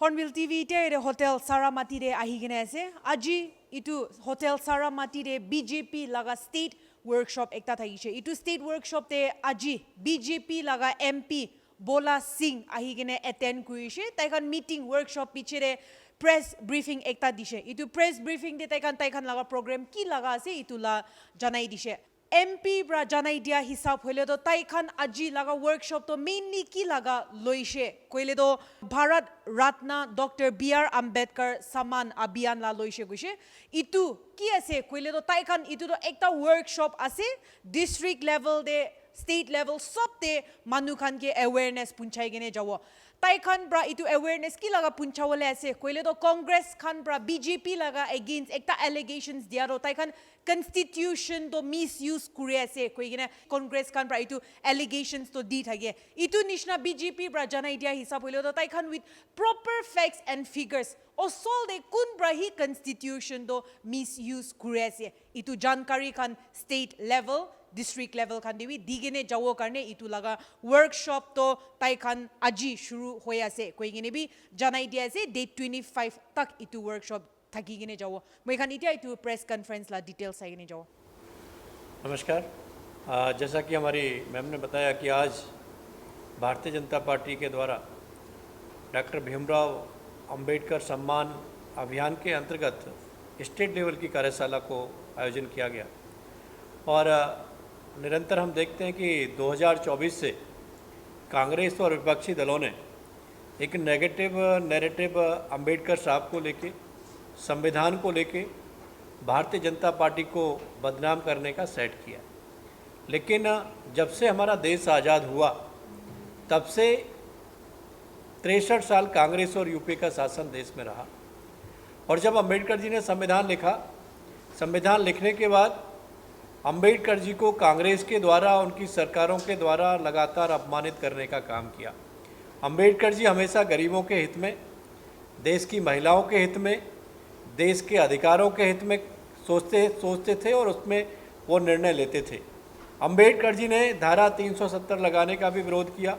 Hornbill TV te Hotel Saramati de ahigenese. Aji itu Hotel Saramati de BJP laga state workshop ekta thaise. Itu state workshop te aji BJP laga MP Bola Singh ahigene attend kurise. Taikan meeting workshop pichire press briefing ekta dishe. Itu press briefing de taikan laga program ki laga ase itu la janai dishe. MP bra janai dia hisab hoile to taikan aji laga workshop to mainly ki laga loishe koile to Bharat Ratna Dr. B.R. Ambedkar Saman Abhiyan la loishe gushe itu ki ase koile to taikan itu to ekta workshop ase district level de state level sob te manu khan ke awareness punchai gene jawo taikan bra itu awareness ki laga punchawale ase koile to Congress khan bra BJP laga against ekta allegations dia ro taikan constitution to misuse kure ase koigena Congress khan bra itu allegations to di thage itu nishna BJP bra janai dia hisab hoilo to taikan with proper facts and figures osol de kun bra hi constitution to misuse kure ase itu jankari khan state level district level khan dewi digene jawo karne itu laga workshop to taikan aji shuru hoya ase koigene bi janai dia ase date 25 tak itu workshop थकी गिने जाओ मैं खानी थी तो press conference ला details आई गिने जाओ नमस्कार जैसा कि हमारी मैम ने बताया कि आज भारतीय जनता पार्टी के द्वारा डॉक्टर भीमराव अंबेडकर सम्मान अभियान के अंतर्गत स्टेट लेवल की कार्यशाला को आयोजन किया गया और निरंतर हम देखते हैं कि 2024 से कांग्रेस और विपक्षी दलों ने एक नेगेटिव नैरेटिव अंबेडकर साहब को लेके संविधान को लेके भारतीय जनता पार्टी को बदनाम करने का सेट किया। लेकिन जब से हमारा देश आज़ाद हुआ तब से 63 साल कांग्रेस और यूपी का शासन देश में रहा और जब अंबेडकर जी ने संविधान लिखा, संविधान लिखने के बाद अंबेडकर जी को कांग्रेस के द्वारा उनकी सरकारों के द्वारा लगातार अपमानित करने का काम किया। अंबेडकर जी हमेशा गरीबों के हित में, देश की महिलाओं के हित में, देश के अधिकारों के हित में सोचते थे और उसमें वो निर्णय लेते थे। अंबेडकर जी ने धारा 370 लगाने का भी विरोध किया।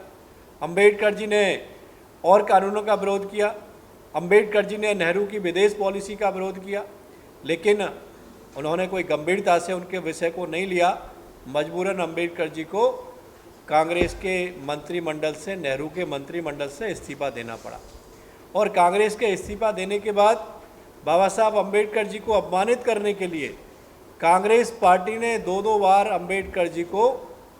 अंबेडकर जी ने और कानूनों का विरोध किया। अंबेडकर जी ने नेहरू की विदेश पॉलिसी का विरोध किया, लेकिन उन्होंने कोई गंभीरता से उनके विषय को नहीं लिया। मजबूरन अंबेडकर जी को कांग्रेस के मंत्रिमंडल से, नेहरू के मंत्रिमंडल से इस्तीफा देना पड़ा और कांग्रेस के इस्तीफा देने के बाद बाबा साहब अंबेडकर जी को अपमानित करने के लिए कांग्रेस पार्टी ने दो बार अंबेडकर जी को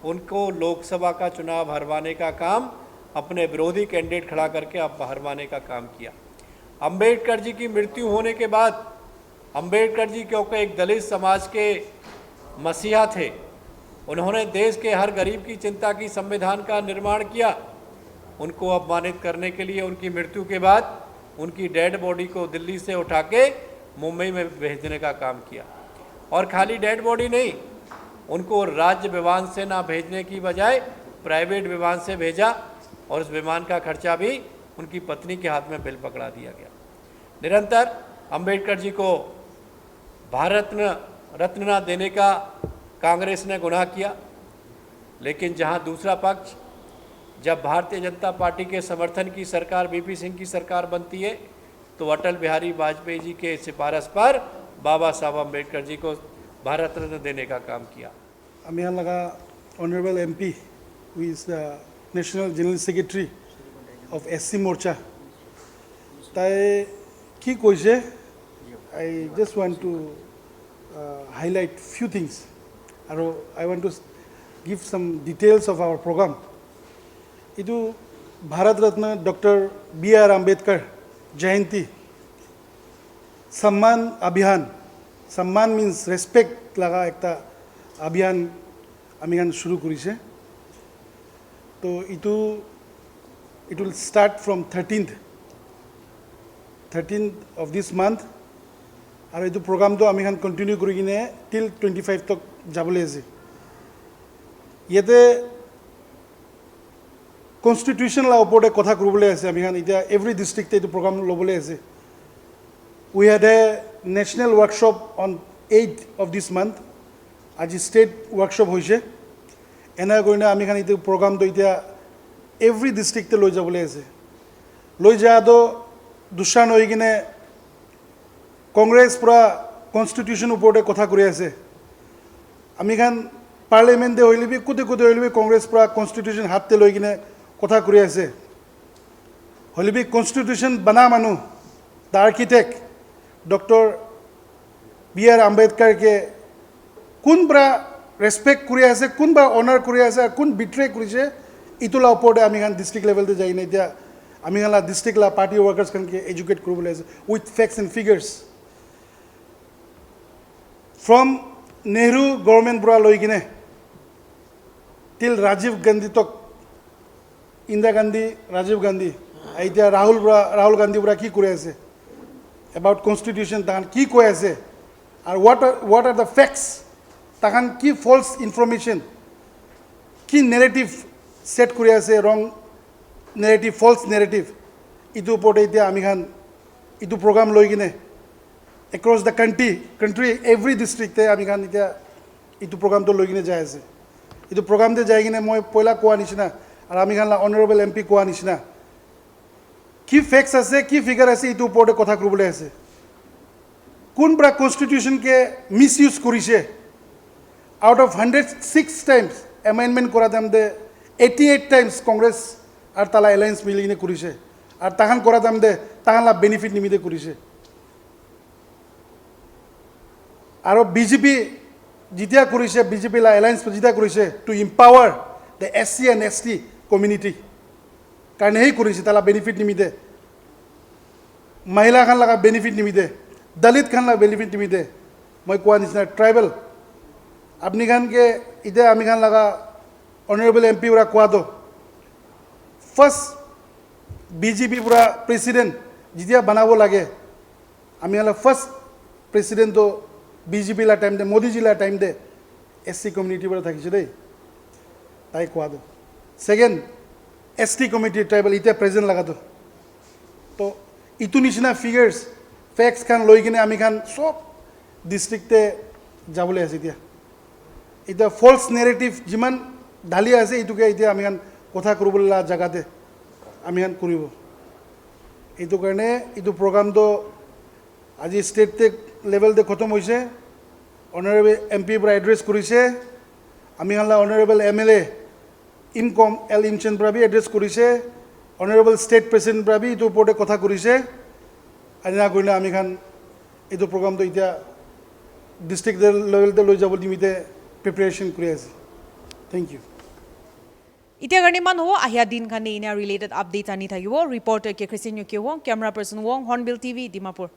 उनको लोकसभा का चुनाव हरवाने का काम, अपने विरोधी कैंडिडेट खड़ा करके अब हरवाने का काम किया। अंबेडकर जी की मृत्यु होने के बाद अंबेडकर जी क्योंकि एक दलित समाज के मसीहा थे, उन्होंने देश के हर गरीब की चिंता की संविधान का निर्माण किया। उनको अपमानित करने के लिए उनकी मृत्यु के बाद उनकी डेड बॉडी को दिल्ली से उठा के मुंबई में भेजने का काम किया और खाली डेड बॉडी नहीं, उनको राज्य विमान से ना भेजने की बजाय प्राइवेट विमान से भेजा और उस विमान का खर्चा भी उनकी पत्नी के हाथ में बिल पकड़ा दिया गया। निरंतर अंबेडकर जी को भारत रत्न ना देने का कांग्रेस ने गुनाह किया, लेकिन जहां दूसरा पक्ष जब भारतीय जनता पार्टी के समर्थन की सरकार बीपी सिंह की सरकार बनती है तो अटल बिहारी वाजपेयी जी के सिफारिश पर बाबा साहब अम्बेडकर जी को भारत रत्न देने का काम किया। আমি यहाँ लगा honourable MP who is the national general secretary of SC Morcha তাই কি কৈছে I just want to highlight few things and I want to give some details of our program. ಇದು Bharat Ratna doctor B.R. Ambedkar जयंती सम्मान अभियान, सम्मान means respect लगा एक अभियान आमी शुरू करिছে। तो it will start from 13th of this month और ये प्रोग्राम तो आमी कंटिन्यू करी किने टिल 25 तक जाबले আছে। ये कन्स्टिट्यूशन ऊपर कथा करूबले আছে আমি এতিয়া एवरी डिस्ट्रिक्ट ये प्रोग्राम लबले আছে। We had a national workshop on 8th of this month। आज स्टेट वर्कशॉप होइছে एना करिना आमी ये प्रोग्राम तो এতিয়া एवरी डिस्ट्रिक्ट লৈ যাবলে আছে। লৈ যা তো দুষ্টান হৈ কিনে কংগ্ৰেছ পূৰা কনষ্টিটিউশ্যন ওপৰতে কথা কৰি আছে আমি খান পাৰ্লিয়ামেণ্টে হইলিবি কোতে কোতে হইলিবি কংগ্ৰেছ পূৰা কনষ্টিটিউশ্যন হাততে লৈ কিনে কথা কৰি আছে হইলিবি কনষ্টিটিউশ্যন বনা মানুহ দ্য আৰ্কিটেক্ট ডক্টৰ B.R. আম্বেদকাৰকে কোনবা ৰেসপেক্ট কৰি আছে কোনবা অনাৰ কৰি আছে আৰু কোন বিট্ৰে কৰিছে ইটোলা ওপৰতে আমি খান ডিষ্ট্ৰিক্ট লেভেলতে যাই কিনে এতিয়া আমি খান ডিষ্ট্ৰিক্ট লা পাৰ্টি ৱৰ্কাৰ্ছ খানকে এডুকেট কৰিবলৈ আছে with facts and figures from Nehru government পৰা লৈ কিনে টিল ৰাজীৱ গান্ধী তক ইন্দিৰা গান্ধী ৰাজীৱ গান্ধী এতিয়া ৰাহুল গান্ধী পৰা কি কৰি আছে এবাউট কনষ্টিটিউশ্যন তাহান কি কৈ আছে আৰু what are the facts তাহান কি ফলছ ইনফৰমেশ্যন কি নেৰেটিভ সেট কৰি আছে ৰং নেৰেটিভ ফলছ নেৰেটিভ ইটো ওপৰতে এতিয়া আমি খান ইটো প্ৰগ্ৰাম লৈ কিনে across the country every district আমি খান এতিয়া ইটো প্ৰগ্ৰামটো লৈ কিনে যাই আছে ইটো প্ৰগ্ৰামতে যাই কিনে মই পয়লা কোৱা নিচিনা আৰু আমি খান অনাৰেবল MP কোৱা নিচিনা কি ফেক্টছ আছে কি ফিগাৰ আছে ইটো ওপৰতে কথা কৰিবলৈ আছে কোনবা কনষ্টিটিউশ্যনকে মিছইউজ কৰিছে আউট অফ 106 টাইমছ এমেণ্ডমেণ্ট কৰা দাম দে 88 টাইমছ কংগ্ৰেছ আৰু তালা এলায়েন্স মিলি কিনে কৰিছে আৰু তাহান কৰা দাম দে তাহানলা বেনিফিট নিমিতে কৰিছে আৰু বিজেপি যেতিয়া কৰিছে বিজেপি লা এলায়েন্স যেতিয়া কৰিছে to empower the SC and ST community কাৰণে সেই কৰিছে তালা বেনিফিট নিমিতে মহিলা খান লগা বেনিফিট নিমিতে দলিত খান লগা বেনিফিট নিমিতে মই কোৱা নিচিনা ট্ৰাইবেল আপনি খানকে এতিয়া আমি খান লগা অনাৰেবল MP পৰা কোৱাটো ফাৰ্ষ্ট বিজেপি পৰা প্ৰেচিডেণ্ট যেতিয়া বনাব লাগে আমি হলে ফাৰ্ষ্ট প্ৰেচিডেণ্টটো বিজেপি লা টাইম দে মোদীজি লা টাইম দে SC কমিউনিটিৰ পৰা থাকিছে দেই তাই কোৱাটো সেকেন্ড ST কমিটি ট্ৰাইবেল এতিয়া প্ৰেজেণ্ট লগাটো তো ইটো নিচিনা ফিগাৰ্ছ ফেক্টছ খান লৈ কিনে আমি খান সব ডিষ্ট্ৰিক্টে যাবলৈ আছে এতিয়া ফলছ নেৰেটিভ যিমান ঢালি আছে এইটোকে এতিয়া আমি খান কথা কৰিবলৈ জেগাতে আমি খান কৰিব এইটো কাৰণে এইটো প্ৰগ্ৰামটো আজি ষ্টেট লেভেলতে খতম হৈছে অনাৰেবল MP পৰা এড্ৰেছ কৰিছে আমি খান অনাৰেবল MLA ইনকম ইমচেন পৰা বি এড্ৰেছ কৰিছে অনাৰেবল ষ্টেট প্ৰেচিডেণ্ট পৰা বি এইটো ওপৰতে কথা কৰিছে আজিনা কৰিলে আমি খান এইটো প্ৰগ্ৰামটো এতিয়া ডিষ্ট্ৰিক্ট লেভেলতে লৈ যাব নিমিত্তে প্ৰিপেৰেশ্যন কৰি আছে থেংক ইউ এতিয়া কাৰণে মান হ'ব আহিয়া দিন কাৰণে ইনা ৰিলেটেড আপডেট আনি থাকিব ৰিপৰ্টাৰ কে ক্ৰিষ্টিয়ান ইউকে camera person Hornbill TV Dimapur